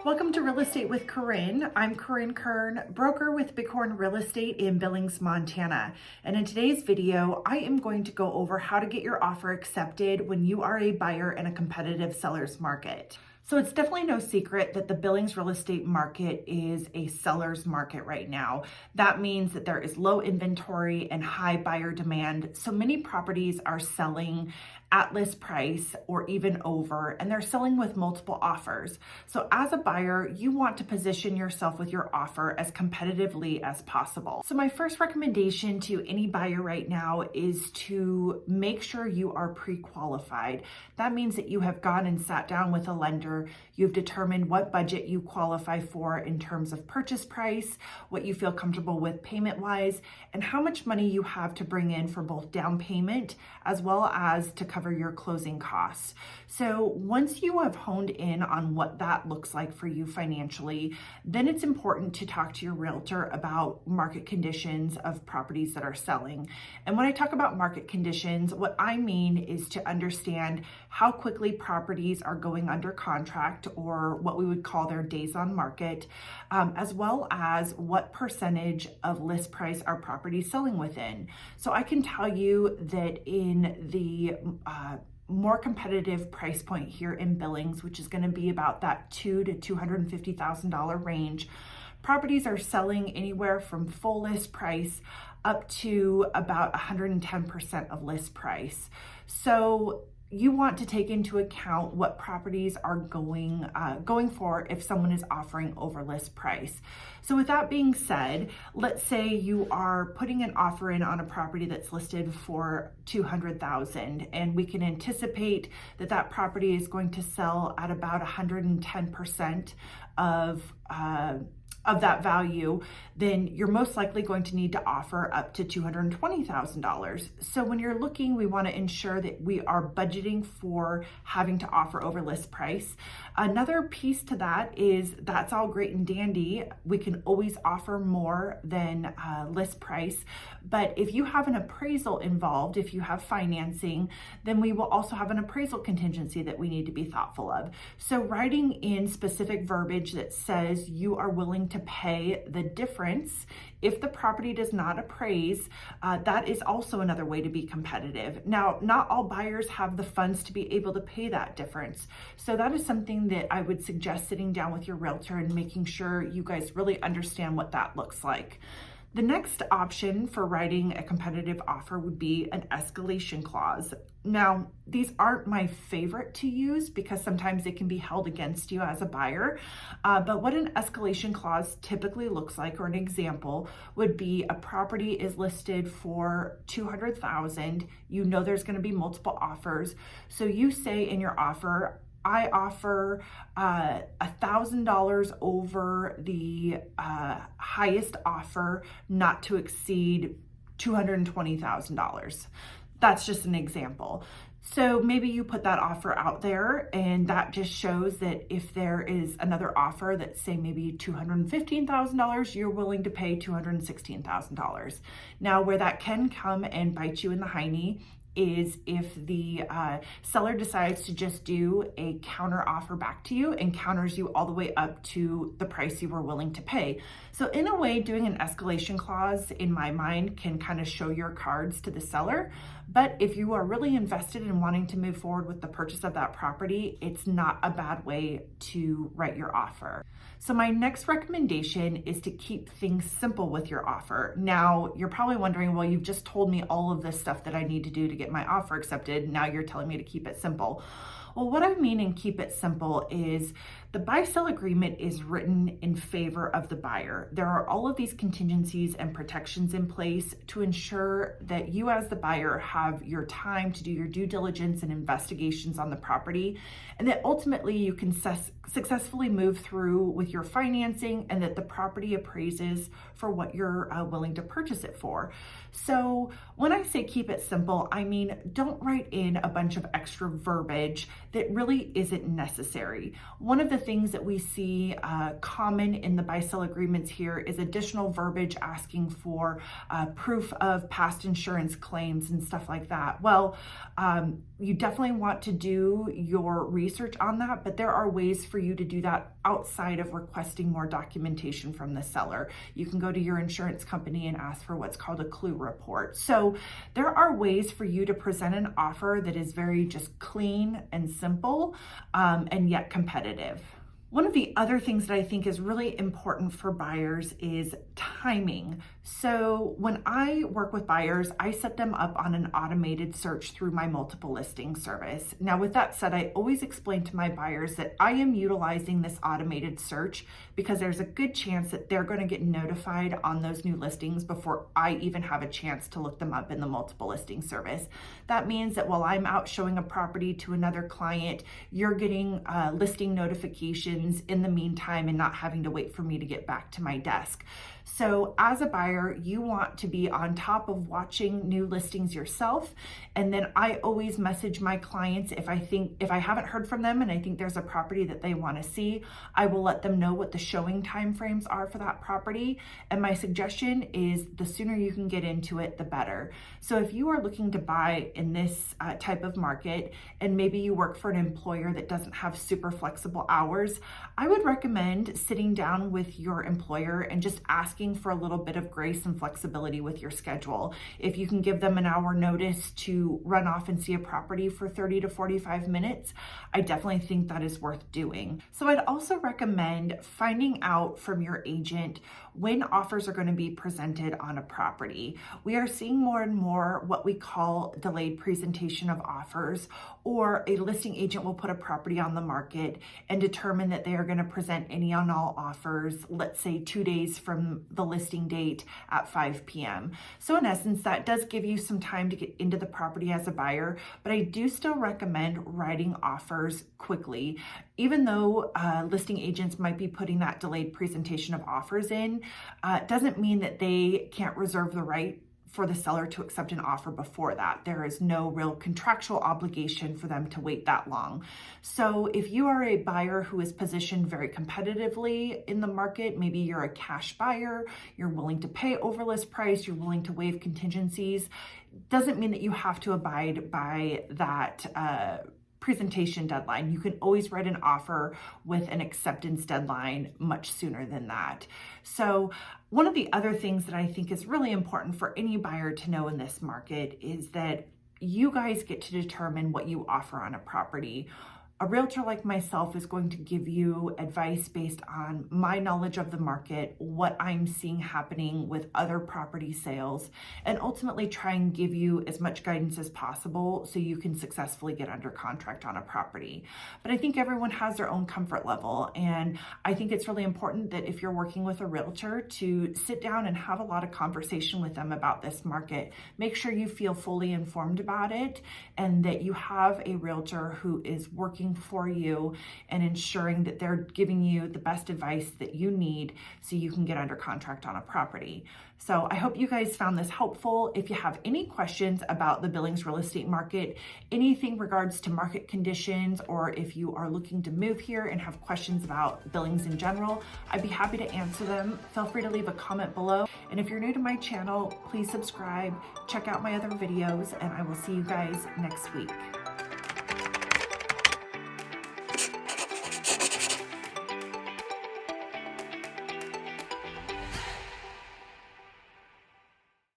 Welcome to Real Estate with Corinne. I'm Corinne Kern, broker with Bighorn Real Estate in Billings, Montana. And in today's video, I am going to go over how to get your offer accepted when you are a buyer in a competitive seller's market. So it's definitely no secret that the Billings real estate market is a seller's market right now. That means that there is low inventory and high buyer demand. So many properties are selling at list price or even over, and they're selling with multiple offers. So as a buyer, you want to position yourself with your offer as competitively as possible. So my first recommendation to any buyer right now is to make sure you are pre-qualified. That means that you have gone and sat down with a lender. You've determined what budget you qualify for in terms of purchase price, what you feel comfortable with payment-wise, and how much money you have to bring in for both down payment as well as to cover your closing costs. So once you have honed in on what that looks like for you financially, then it's important to talk to your realtor about market conditions of properties that are selling. And when I talk about market conditions, what I mean is to understand how quickly properties are going under contract, or what we would call their days on market, as well as what percentage of list price are properties selling within. So I can tell you that in the more competitive price point here in Billings, which is going to be about that $200,000 to $250,000 range, properties are selling anywhere from full list price up to about 110% of list price. So you want to take into account what properties are going for if someone is offering over list price. So with that being said, let's say you are putting an offer in on a property that's listed for $200,000, and we can anticipate that that property is going to sell at about 110% of that value, then you're most likely going to need to offer up to $220,000. So when you're looking, we want to ensure that we are budgeting for having to offer over list price. Another piece to that is that's all great and dandy. We can always offer more than list price. But if you have an appraisal involved, if you have financing, then we will also have an appraisal contingency that we need to be thoughtful of. So writing in specific verbiage that says you are willing to pay the difference if the property does not appraise, that is also another way to be competitive. Now, not all buyers have the funds to be able to pay that difference. So that is something that I would suggest sitting down with your realtor and making sure you guys really understand what that looks like. The next option for writing a competitive offer would be an escalation clause. Now, these aren't my favorite to use because sometimes it can be held against you as a buyer. But what an escalation clause typically looks like, or an example, would be a property is listed for $200,000. You know there's going to be multiple offers. So you say in your offer, I offer $1,000 over the highest offer, not to exceed $220,000. That's just an example. So maybe you put that offer out there, and that just shows that if there is another offer that's, say, maybe $215,000, you're willing to pay $216,000. Now, where that can come and bite you in the hiney is if the seller decides to just do a counter offer back to you and counters you all the way up to the price you were willing to pay. So in a way, doing an escalation clause, in my mind, can kind of show your cards to the seller. But if you are really invested in wanting to move forward with the purchase of that property, it's not a bad way to write your offer. So my next recommendation is to keep things simple with your offer. Now, you're probably wondering, well, you've just told me all of this stuff that I need to do to get my offer accepted. Now you're telling me to keep it simple. Well, what I mean in keep it simple is the buy-sell agreement is written in favor of the buyer. There are all of these contingencies and protections in place to ensure that you as the buyer have your time to do your due diligence and investigations on the property, and that ultimately you can successfully move through with your financing, and that the property appraises for what you're willing to purchase it for. So when I say keep it simple, I mean don't write in a bunch of extra verbiage that really isn't necessary. One of the things that we see common in the buy-sell agreements here is additional verbiage asking for proof of past insurance claims and stuff like that. Well, you definitely want to do your research on that, but there are ways for you to do that outside of requesting more documentation from the seller. You can go to your insurance company and ask for what's called a clue report. So there are ways for you to present an offer that is very just clean and simple, and yet competitive. One of the other things that I think is really important for buyers is timing. So when I work with buyers, I set them up on an automated search through my multiple listing service. Now, with that said, I always explain to my buyers that I am utilizing this automated search because there's a good chance that they're going to get notified on those new listings before I even have a chance to look them up in the multiple listing service. That means that while I'm out showing a property to another client, you're getting listing notifications in the meantime and not having to wait for me to get back to my desk. So as a buyer, you want to be on top of watching new listings yourself. And then I always message my clients if I haven't heard from them and I think there's a property that they want to see, I will let them know what the showing timeframes are for that property. And my suggestion is the sooner you can get into it, the better. So if you are looking to buy in this type of market, and maybe you work for an employer that doesn't have super flexible hours, I would recommend sitting down with your employer and just asking for a little bit of grace and flexibility with your schedule. If you can give them an hour notice to run off and see a property for 30 to 45 minutes, I definitely think that is worth doing. So I'd also recommend finding out from your agent when offers are going to be presented on a property. We are seeing more and more what we call delayed presentation of offers, or a listing agent will put a property on the market and determine that they are going to present any and all offers, let's say 2 days from the listing date at 5 p.m. So in essence, that does give you some time to get into the property as a buyer, but I do still recommend writing offers quickly. Even though listing agents might be putting that delayed presentation of offers in, doesn't mean that they can't reserve the right for the seller to accept an offer before that. There is no real contractual obligation for them to wait that long. So if you are a buyer who is positioned very competitively in the market, maybe you're a cash buyer, you're willing to pay over list price, you're willing to waive contingencies, doesn't mean that you have to abide by that presentation deadline. You can always write an offer with an acceptance deadline much sooner than that. So one of the other things that I think is really important for any buyer to know in this market is that you guys get to determine what you offer on a property. A realtor like myself is going to give you advice based on my knowledge of the market, what I'm seeing happening with other property sales, and ultimately try and give you as much guidance as possible so you can successfully get under contract on a property. But I think everyone has their own comfort level, and I think it's really important that if you're working with a realtor to sit down and have a lot of conversation with them about this market. Make sure you feel fully informed about it and that you have a realtor who is working for you and ensuring that they're giving you the best advice that you need so you can get under contract on a property. So I hope you guys found this helpful. If you have any questions about the Billings real estate market, anything regards to market conditions, or if you are looking to move here and have questions about Billings in general, I'd be happy to answer them. Feel free to leave a comment below. And if you're new to my channel, please subscribe, check out my other videos, and I will see you guys next week.